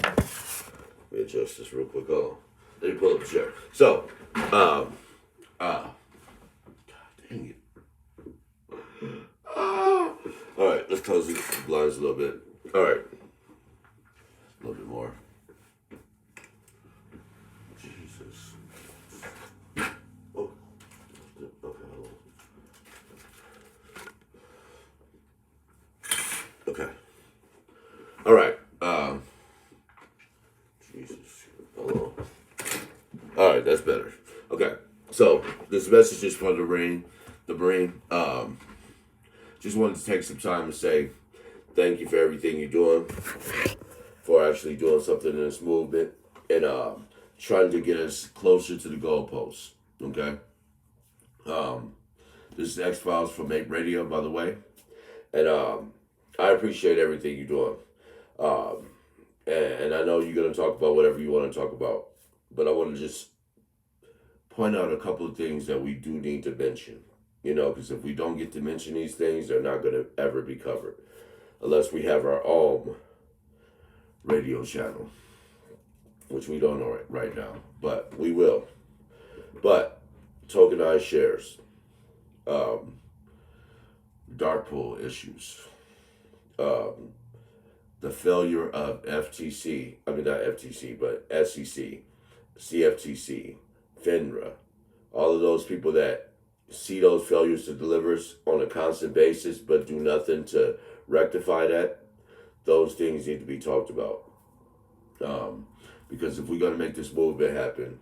Let me adjust this real quick. Hold on. Let me pull up the chair. So, God dang it. All right, let's close the blinds a little bit. All right, a little bit more. Jesus. Oh, okay, hold on. Okay. All right. Jesus. Hold on. All right, that's better. Okay. So this message is from the Marine. The Marine. Just wanted to take some time to say thank you for everything you're doing, for actually doing something in this movement, and trying to get us closer to the goalposts. Okay. This is X Files from Make Radio, by the way, and I appreciate everything you're doing. Um, and I know you're gonna talk about whatever you want to talk about, but I want to just point out a couple of things that we do need to mention. Because if we don't get to mention these things, they're not going to ever be covered unless we have our own radio channel, which we don't know right now, but we will. But tokenized shares, um, dark pool issues, um, the failure of FTC, I mean, not FTC, but SEC, CFTC, FINRA, all of those people that see those failures to delivers on a constant basis but do nothing to rectify that, those things need to be talked about. Because if we're going to make this movement happen,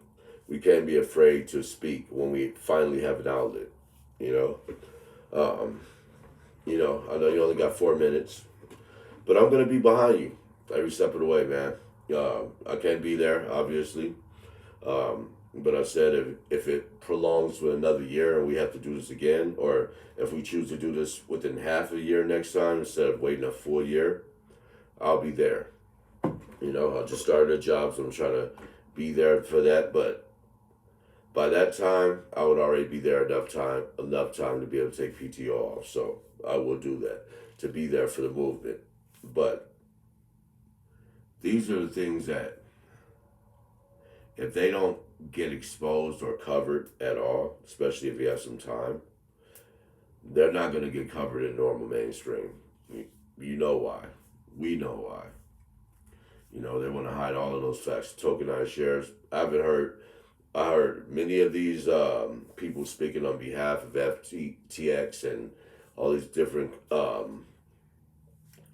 we can't be afraid to speak when we finally have an outlet. You know, I know you only got 4 minutes, but I'm going to be behind you every step of the way, man. I can't be there, obviously. But I said if it prolongs for another year and we have to do this again, or if we choose to do this within half a year next time instead of waiting a full year, I'll be there. I just started a job, so I'm trying to be there for that. But by that time, I would already be there enough time to be able to take PTO off. So I will do that to be there for the movement. But these are the things that if they don't get exposed or covered at all, especially if you have some time, they're not going to get covered in normal mainstream. You know why. We know why. They want to hide all of those facts. Tokenized shares. I heard many of these people speaking on behalf of FTX and all these different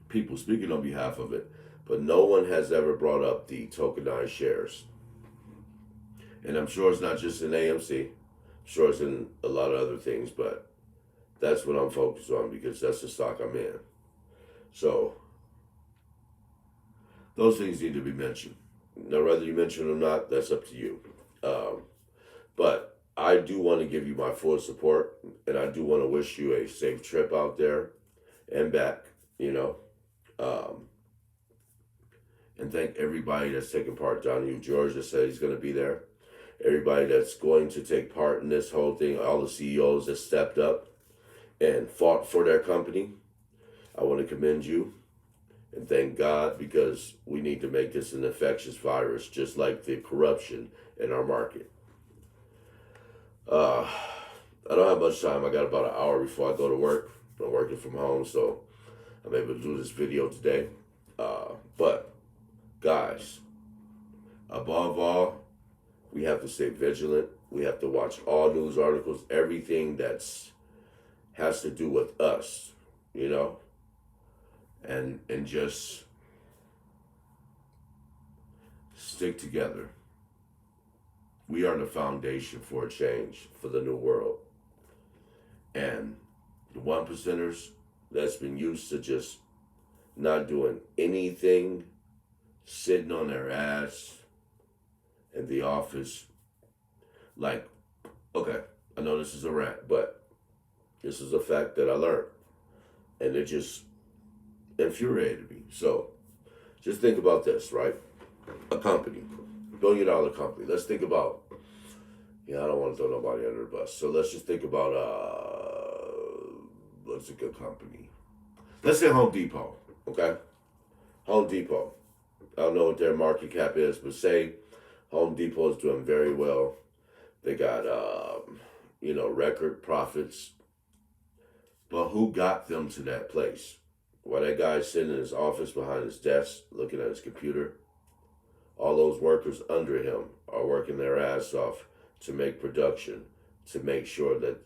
people speaking on behalf of it, but no one has ever brought up the tokenized shares. And I'm sure it's not just in AMC. I'm sure it's in a lot of other things, but that's what I'm focused on because that's the stock I'm in. So those things need to be mentioned. Now, whether you mention them or not, that's up to you. But I do want to give you my full support, and I do want to wish you a safe trip out there and back, and thank everybody that's taking part. Johnny George that said he's going to be there. Everybody that's going to take part in this whole thing, all the CEOs that stepped up and fought for their company, I want to commend you and thank God because we need to make this an infectious virus, just like the corruption in our market. I don't have much time. I got about an hour before I go to work. I'm working from home, so I'm able to do this video today. But guys, above all, we have to stay vigilant. We have to watch all news articles, everything that's has to do with us, and just stick together. We are the foundation for a change for the new world. And the one percenters that's been used to just not doing anything, sitting on their ass in the office, like, okay, I know this is a rant, but this is a fact that I learned. And it just infuriated me. So just think about this, right? A company, $1 billion company. Let's think about, I don't want to throw nobody under the bus. So let's just think about, what's a good company? Let's say Home Depot, okay? Home Depot. I don't know what their market cap is, but say Home Depot is doing very well. They got, record profits. But who got them to that place? While that guy's sitting in his office behind his desk looking at his computer, all those workers under him are working their ass off to make production, to make sure that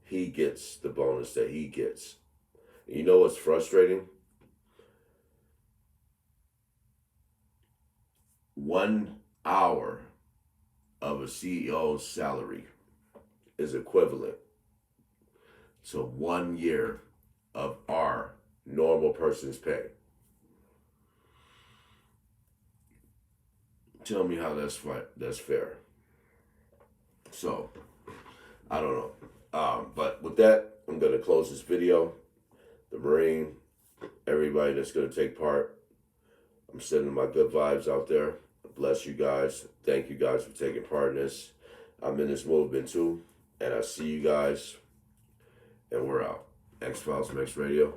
he gets the bonus that he gets. You know what's frustrating? 1 hour of a CEO's salary is equivalent to 1 year of our normal person's pay. Tell me how that's fair. So, I don't know. But with that, I'm going to close this video. The Marine, everybody that's going to take part, I'm sending my good vibes out there. Bless you guys. Thank you guys for taking part in this. I'm in this movement too. And I see you guys. And we're out. X Files Mix Radio.